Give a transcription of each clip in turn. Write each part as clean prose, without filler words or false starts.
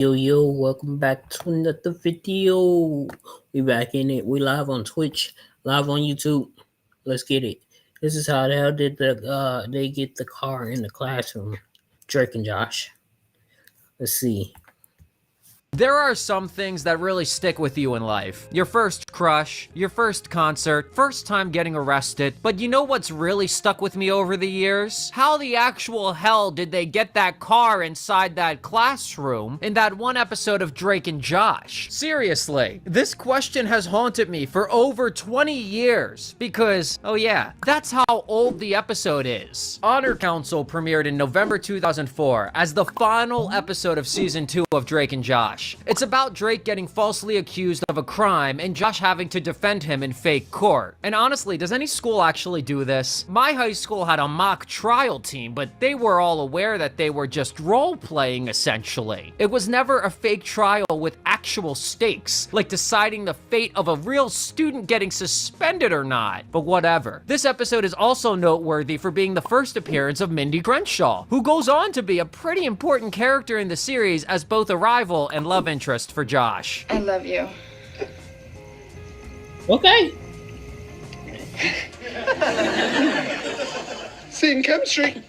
Yo, welcome back to another video. We back in it. We live on Twitch, live on YouTube. Let's get it. This is how the hell did they get the car in the classroom? Drake and Josh. Let's see. There are some things that really stick with you in life. Your first crush, your first concert, first time getting arrested. But you know what's really stuck with me over the years? How the actual hell did they get that car inside that classroom in that one episode of Drake and Josh? Seriously, this question has haunted me for over 20 years because, oh yeah, that's how old the episode is. Honor Council premiered in November 2004 as the final episode of season 2 of Drake and Josh. It's about Drake getting falsely accused of a crime and Josh having to defend him in fake court. And honestly, does any school actually do this? My high school had a mock trial team, but they were all aware that they were just role-playing essentially. It was never a fake trial with actual stakes, like deciding the fate of a real student getting suspended or not. But whatever. This episode is also noteworthy for being the first appearance of Mindy Crenshaw, who goes on to be a pretty important character in the series as both a rival and love interest for Josh. I love you. Okay. Same chemistry.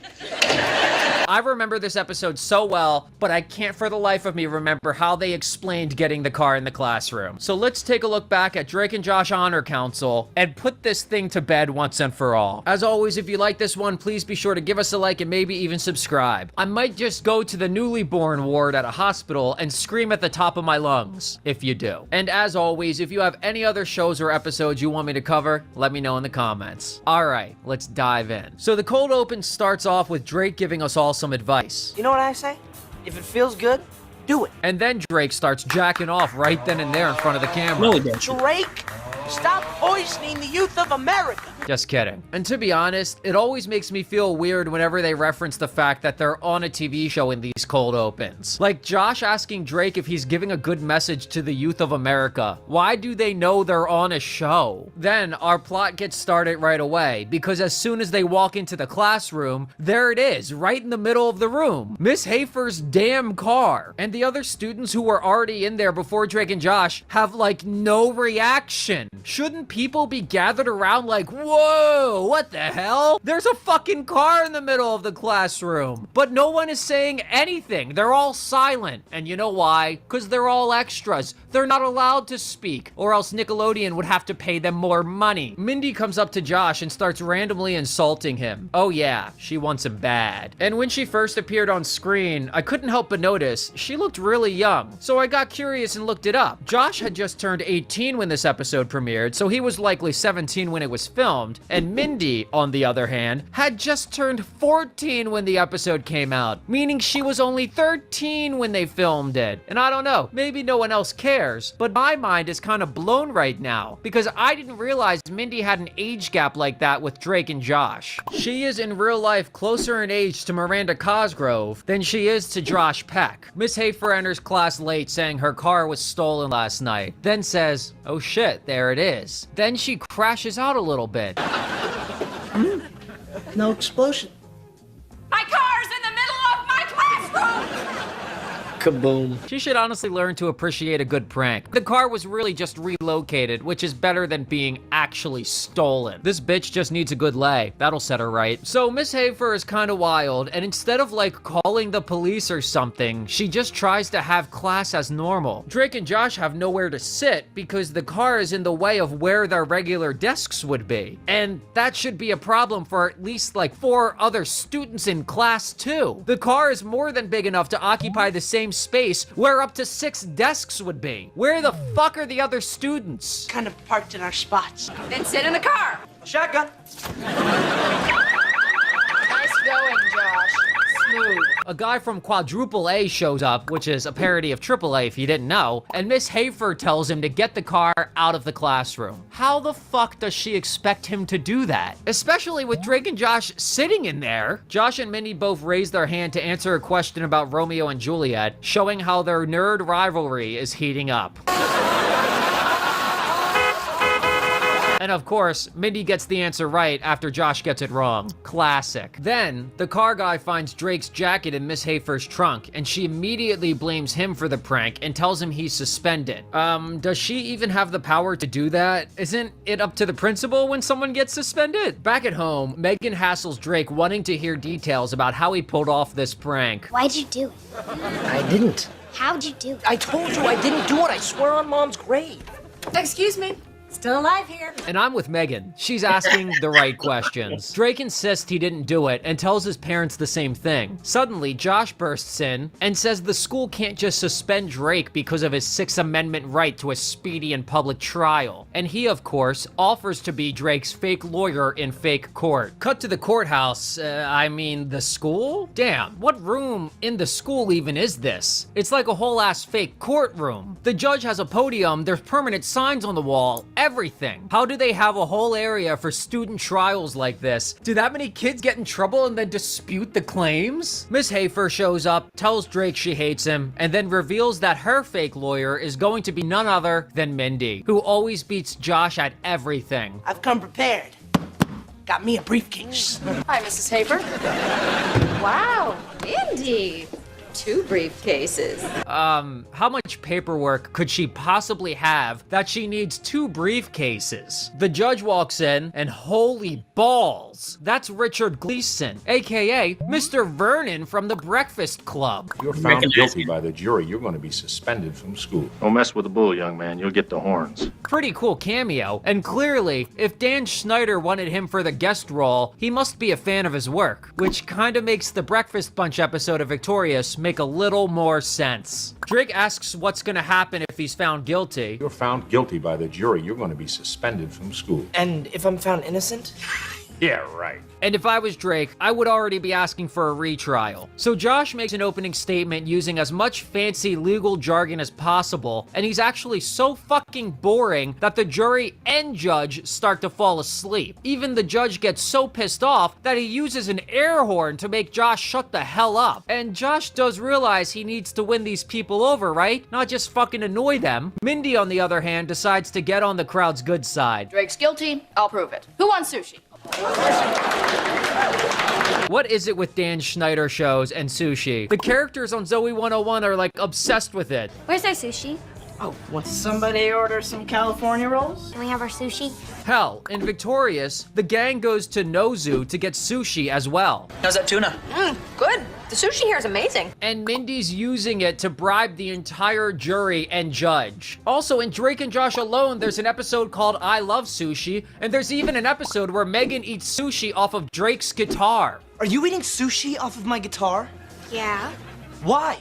I remember this episode so well, but I can't for the life of me remember how they explained getting the car in the classroom. So let's take a look back at Drake and Josh Honor Council and put this thing to bed once and for all. As always, if you like this one, please be sure to give us a like and maybe even subscribe. I might just go to the newly born ward at a hospital and scream at the top of my lungs, if you do. And as always, if you have any other shows or episodes you want me to cover, let me know in the comments. Alright, let's dive in. So the cold open starts off with Drake giving us all some advice. You know what I say? If it feels good, do it. And then Drake starts jacking off right then and there in front of the camera. No, it didn't. Drake, stop poisoning the youth of America. Just kidding. And to be honest, it always makes me feel weird whenever they reference the fact that they're on a TV show in these cold opens. Like Josh asking Drake if he's giving a good message to the youth of America. Why do they know they're on a show? Then our plot gets started right away, because as soon as they walk into the classroom, there it is, right in the middle of the room. Miss Hafer's damn car. And the other students who were already in there before Drake and Josh have like no reaction. Shouldn't people be gathered around like, whoa, what the hell? There's a fucking car in the middle of the classroom. But no one is saying anything. They're all silent. And you know why? Because they're all extras. They're not allowed to speak, or else Nickelodeon would have to pay them more money. Mindy comes up to Josh and starts randomly insulting him. Oh yeah, she wants him bad. And when she first appeared on screen, I couldn't help but notice she looked really young. So I got curious and looked it up. Josh had just turned 18 when this episode premiered, so he was likely 17 when it was filmed. And Mindy, on the other hand, had just turned 14 when the episode came out, meaning she was only 13 when they filmed it. And I don't know, maybe no one else cares, but my mind is kind of blown right now, because I didn't realize Mindy had an age gap like that with Drake and Josh. She is in real life closer in age to Miranda Cosgrove than she is to Josh Peck. Miss Hafer enters class late saying her car was stolen last night, then says, oh shit, there it is. Then she crashes out a little bit. No explosion. My car's in the middle of my classroom! Kaboom. She should honestly learn to appreciate a good prank. The car was really just relocated, which is better than being actually stolen. This bitch just needs a good lay. That'll set her right. So Miss Hafer is kind of wild, and instead of like calling the police or something, she just tries to have class as normal. Drake and Josh have nowhere to sit because the car is in the way of where their regular desks would be. And that should be a problem for at least like 4 other students in class too. The car is more than big enough to occupy the same space where up to 6 desks would be. Where the fuck are the other students? Kind of parked in our spots. Then sit in the car! Shotgun. Nice going, Josh. Smooth. A guy from Quadruple A shows up, which is a parody of Triple A if you didn't know, and Miss Hafer tells him to get the car out of the classroom. How the fuck does she expect him to do that? Especially with Drake and Josh sitting in there. Josh and Mindy both raise their hand to answer a question about Romeo and Juliet, showing how their nerd rivalry is heating up. And of course, Mindy gets the answer right after Josh gets it wrong. Classic. Then, the car guy finds Drake's jacket in Miss Hafer's trunk, and she immediately blames him for the prank and tells him he's suspended. Does she even have the power to do that? Isn't it up to the principal when someone gets suspended? Back at home, Megan hassles Drake wanting to hear details about how he pulled off this prank. Why'd you do it? I didn't. How'd you do it? I told you I didn't do it. I swear on Mom's grave. Excuse me. Still alive here. And I'm with Megan. She's asking the right questions. Drake insists he didn't do it and tells his parents the same thing. Suddenly, Josh bursts in and says the school can't just suspend Drake because of his Sixth Amendment right to a speedy and public trial. And he, of course, offers to be Drake's fake lawyer in fake court. Cut to the courthouse. I mean, the school? Damn, what room in the school even is this? It's like a whole ass fake courtroom. The judge has a podium, there's permanent signs on the wall, everything. How do they have a whole area for student trials like this? Do that many kids get in trouble and then dispute the claims? Miss Hafer shows up, tells Drake she hates him, and then reveals that her fake lawyer is going to be none other than Mindy, who always beats Josh at everything. I've come prepared. Got me a briefcase. Hi, Mrs. Hafer. Wow, Mindy. 2 briefcases. How much paperwork could she possibly have that she needs 2 briefcases? The judge walks in and holy balls, that's Richard Gleason, aka Mr. Vernon from the Breakfast Club. You're found guilty by the jury. You're going to be suspended from school. Don't mess with the bull, young man. You'll get the horns. Pretty cool cameo, and clearly, if Dan Schneider wanted him for the guest role, he must be a fan of his work, which kinda makes the Breakfast Bunch episode of Victorious make a little more sense. Drake asks what's gonna happen if he's found guilty. You're found guilty by the jury. You're going to be suspended from school. And if I'm found innocent? Yeah, right. And if I was Drake, I would already be asking for a retrial. So Josh makes an opening statement using as much fancy legal jargon as possible, and he's actually so fucking boring that the jury and judge start to fall asleep. Even the judge gets so pissed off that he uses an air horn to make Josh shut the hell up. And Josh does realize he needs to win these people over, right? Not just fucking annoy them. Mindy, on the other hand, decides to get on the crowd's good side. Drake's guilty. I'll prove it. Who wants sushi? What is it with Dan Schneider shows and sushi? The characters on Zoe 101 are like obsessed with it. Where's our sushi? Oh, want somebody order some California rolls? Can we have our sushi? Hell, in Victorious, the gang goes to Nozu to get sushi as well. How's that tuna? Good. The sushi here is amazing. And Mindy's using it to bribe the entire jury and judge. Also, in Drake and Josh Alone, there's an episode called I Love Sushi, and there's even an episode where Megan eats sushi off of Drake's guitar. Are you eating sushi off of my guitar? Yeah. Why?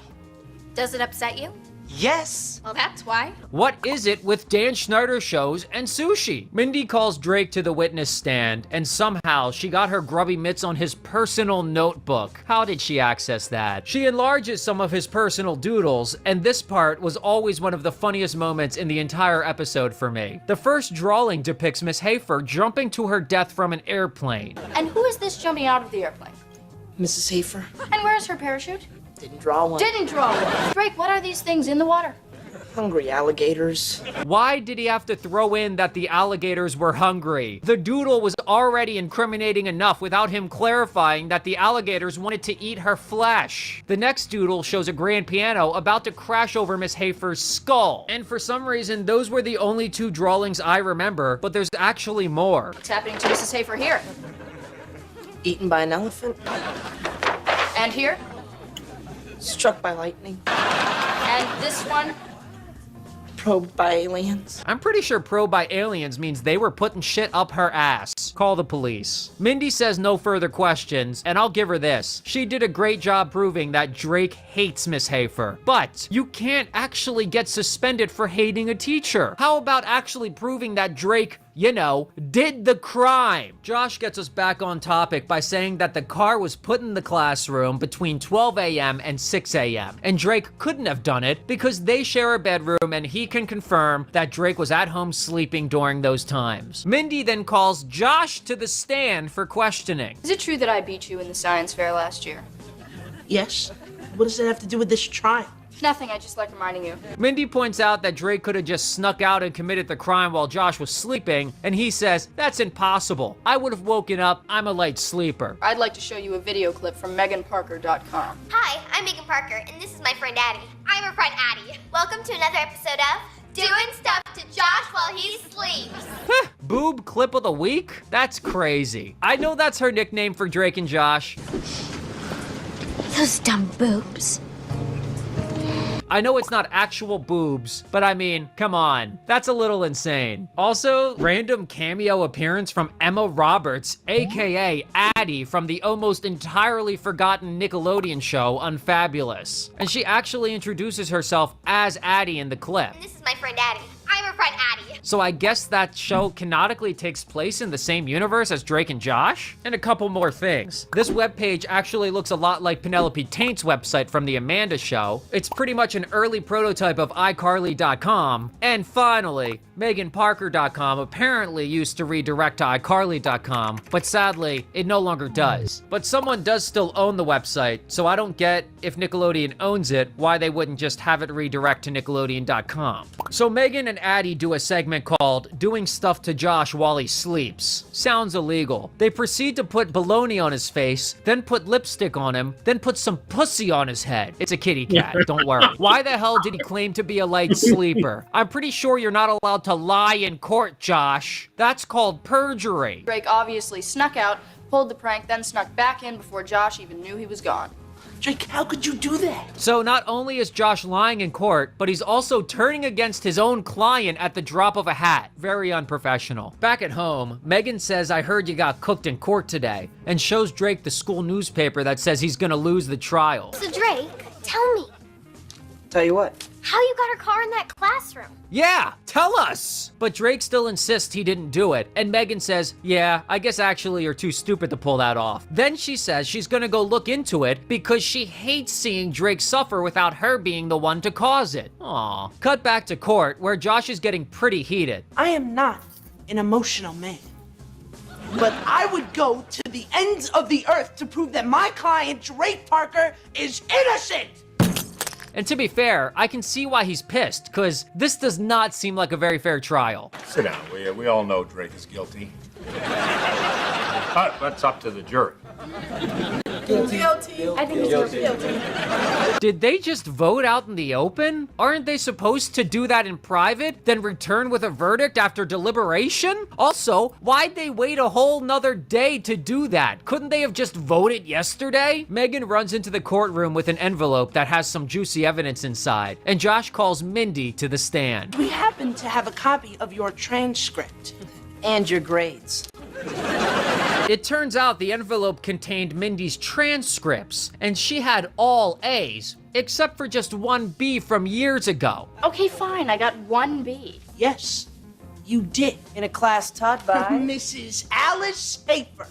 Does it upset you? Yes. Well, that's why. What is it with Dan Schneider shows and sushi? Mindy calls Drake to the witness stand, and somehow she got her grubby mitts on his personal notebook. How did she access that? She enlarges some of his personal doodles, and this part was always one of the funniest moments in the entire episode for me. The first drawing depicts Miss Hafer jumping to her death from an airplane. And who is this jumping out of the airplane? Mrs. Hafer? And where's her parachute? Didn't draw one. Didn't draw one. Drake, what are these things in the water? Hungry alligators. Why did he have to throw in that the alligators were hungry? The doodle was already incriminating enough without him clarifying that the alligators wanted to eat her flesh. The next doodle shows a grand piano about to crash over Miss Hafer's skull. And for some reason, those were the only 2 drawings I remember, but there's actually more. What's happening to Mrs. Hafer here? Eaten by an elephant. And here? Struck by lightning. And this one? Probed by aliens. I'm pretty sure probe by aliens means they were putting shit up her ass. Call the police. Mindy says no further questions, and I'll give her this. She did a great job proving that Drake hates Miss Hafer. But you can't actually get suspended for hating a teacher. How about actually proving that Drake, you know, did the crime? Josh gets us back on topic by saying that the car was put in the classroom between 12 a.m. and 6 a.m. And Drake couldn't have done it because they share a bedroom and he can confirm that Drake was at home sleeping during those times. Mindy then calls Josh to the stand for questioning. Is it true that I beat you in the science fair last year? Yes. What does that have to do with this trial? Nothing, I just like reminding you. Mindy points out that Drake could have just snuck out and committed the crime while Josh was sleeping, and he says, that's impossible. I would have woken up. I'm a light sleeper. I'd like to show you a video clip from MeganParker.com. Hi, I'm Megan Parker, and this is my friend Addie. I'm her friend Addie. Welcome to another episode of Doing Stuff to Josh While He Sleeps. Boob clip of the week? That's crazy. I know that's her nickname for Drake and Josh. Those dumb boobs. I know it's not actual boobs, but I mean, come on. That's a little insane. Also, random cameo appearance from Emma Roberts, aka Addie from the almost entirely forgotten Nickelodeon show Unfabulous. And she actually introduces herself as Addie in the clip. And this is my friend Addie. I'm her friend Addie. So I guess that show canonically takes place in the same universe as Drake and Josh? And a couple more things. This webpage actually looks a lot like Penelope Taint's website from The Amanda Show. It's pretty much an early prototype of iCarly.com. And finally, MeganParker.com apparently used to redirect to iCarly.com, but sadly, it no longer does. But someone does still own the website, so I don't get, if Nickelodeon owns it, why they wouldn't just have it redirect to Nickelodeon.com. So Megan and Addie do a segment called Doing Stuff to Josh While He Sleeps. Sounds illegal. They proceed to put baloney on his face, then put lipstick on him, then put some pussy on his head. It's a kitty cat, don't worry. Why the hell did he claim to be a light sleeper? I'm pretty sure you're not allowed to lie in court, Josh. That's called perjury. Drake obviously snuck out, pulled the prank, then snuck back in before Josh even knew he was gone. Drake, how could you do that? So not only is Josh lying in court, but he's also turning against his own client at the drop of a hat. Very unprofessional. Back at home, Megan says, I heard you got cooked in court today, and shows Drake the school newspaper that says he's gonna lose the trial. So Drake, tell me, Tell you what. how you got her car in that classroom? Yeah, tell us! But Drake still insists he didn't do it, and Megan says, yeah, I guess actually you're too stupid to pull that off. Then she says she's gonna go look into it because she hates seeing Drake suffer without her being the one to cause it. Aw. Cut back to court, where Josh is getting pretty heated. I am not an emotional man. But I would go to the ends of the earth to prove that my client, Drake Parker, is innocent! And to be fair, I can see why he's pissed, because this does not seem like a very fair trial. Sit down. We all know Drake is guilty. But that's up to the jury. I think he's guilty. Did they just vote out in the open? Aren't they supposed to do that in private, then return with a verdict after deliberation? Also, why'd they wait a whole nother day to do that? Couldn't they have just voted yesterday? Megan runs into the courtroom with an envelope that has some juicy evidence inside, and Josh calls Mindy to the stand. We happen to have a copy of your transcript and your grades. It turns out the envelope contained Mindy's transcripts, and she had all A's, except for just one B from years ago. Okay, fine, I got 1 B. Yes, you did. In a class taught by Mrs. Alice Hafer.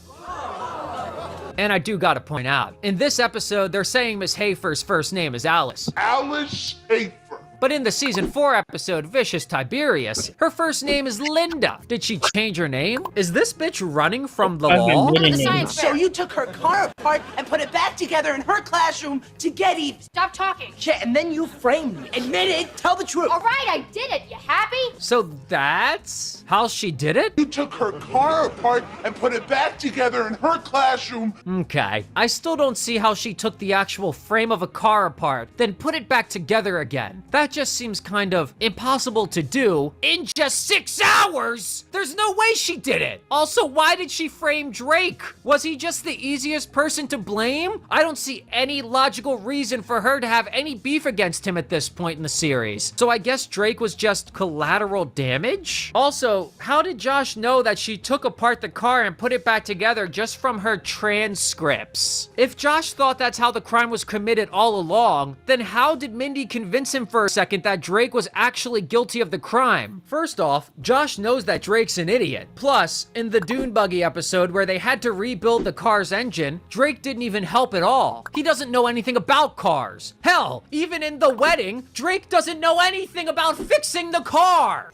And I do gotta point out, in this episode, they're saying Miss Hafer's first name is Alice. Alice Hafer. But in the season 4 episode, Vicious Tiberius, her first name is Linda. Did she change her name? Is this bitch running from the law? I've been The getting science So fair. you took her car apart and put it back together in her classroom to get even. Stop talking. Yeah, and then you framed me. Admit it. Tell the truth. All right, I did it. You happy? So that's how she did it? You took her car apart and put it back together in her classroom. Okay. I still don't see how she took the actual frame of a car apart, then put it back together again. That just seems kind of impossible to do in just 6 hours. There's no way she did it. Also, why did she frame Drake? Was he just the easiest person to blame? I don't see any logical reason for her to have any beef against him at this point in the series. So I guess Drake was just collateral damage? Also, how did Josh know that she took apart the car and put it back together just from her transcripts? If Josh thought that's how the crime was committed all along, then how did Mindy convince him for a second that Drake was actually guilty of the crime? First off, Josh knows that Drake's an idiot. Plus, in the Dune Buggy episode where they had to rebuild the car's engine, Drake didn't even help at all. He doesn't know anything about cars. Hell, even in the wedding, Drake doesn't know anything about fixing the car.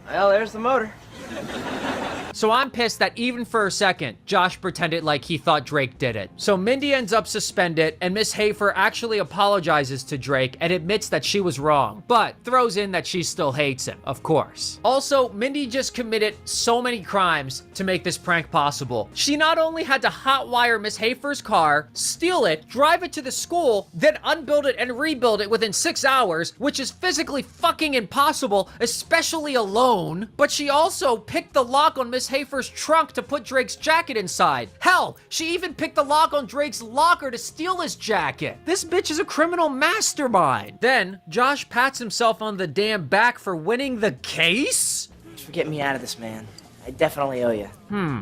well, there's the motor. So I'm pissed that even for a second, Josh pretended like he thought Drake did it. So Mindy ends up suspended, and Miss Hafer actually apologizes to Drake and admits that she was wrong, but throws in that she still hates him, of course. Also, Mindy just committed so many crimes to make this prank possible. She not only had to hotwire Miss Hafer's car, steal it, drive it to the school, then unbuild it and rebuild it within 6 hours, which is physically fucking impossible, especially alone, but she also picked the lock on Miss Hafer's trunk to put Drake's jacket inside. Hell, she even picked the lock on Drake's locker to steal his jacket. This bitch is a criminal mastermind. Then, Josh pats himself on the damn back for winning the case? For getting me out of this, man. I definitely owe you.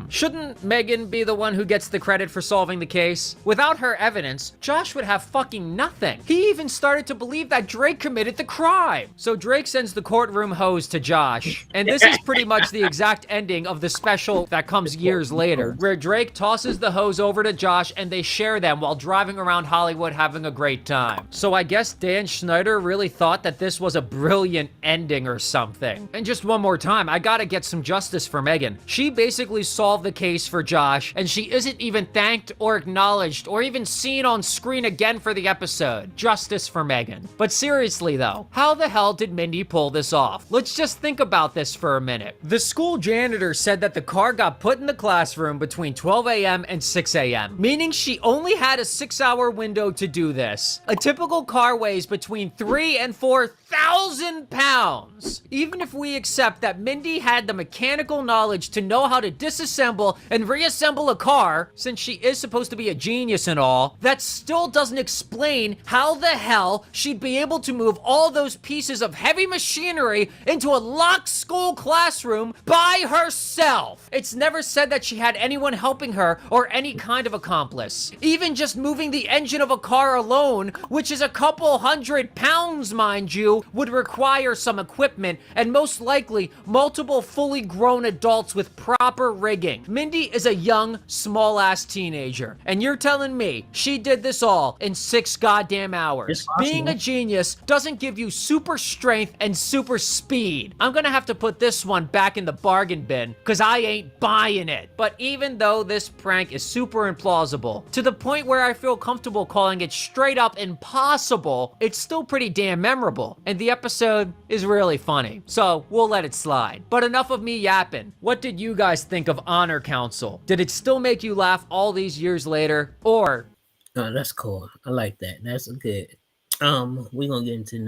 Shouldn't Megan be the one who gets the credit for solving the case? Without her evidence, Josh would have fucking nothing. He even started to believe that Drake committed the crime. So Drake sends the courtroom hose to Josh. And this is pretty much the exact ending of the special that comes years later, where Drake tosses the hose over to Josh and they share them while driving around Hollywood having a great time. So I guess Dan Schneider really thought that this was a brilliant ending or something. And just one more time, I gotta get some justice for Megan. She basically solved the case for Josh, and she isn't even thanked or acknowledged or even seen on screen again for the episode. Justice for Megan. But seriously though, how the hell did Mindy pull this off? Let's just think about this for a minute. The school janitor said that the car got put in the classroom between 12 a.m. and 6 a.m., meaning she only had a 6-hour window to do this. A typical car weighs between 3 and 4,000 pounds. Even if we accept that Mindy had the mechanical knowledge to know how to disassemble and reassemble a car, since she is supposed to be a genius and all, that still doesn't explain how the hell she'd be able to move all those pieces of heavy machinery into a locked school classroom by herself. It's never said that she had anyone helping her or any kind of accomplice. Even just moving the engine of a car alone, which is a couple hundred pounds, mind you, would require some equipment and most likely multiple fully grown adults with proper rigging. Mindy is a young, small-ass teenager, and you're telling me she did this all in 6 goddamn hours. Being a genius doesn't give you super strength and super speed. I'm gonna have to put this one back in the bargain bin, because I ain't buying it. But even though this prank is super implausible, to the point where I feel comfortable calling it straight up impossible, it's still pretty damn memorable, and the episode is really funny. So, we'll let it slide. But enough of me yapping. What did you guys think of Honor Council? Did it still make you laugh all these years later? Or... Oh, that's cool. I like that. That's good. We're gonna get into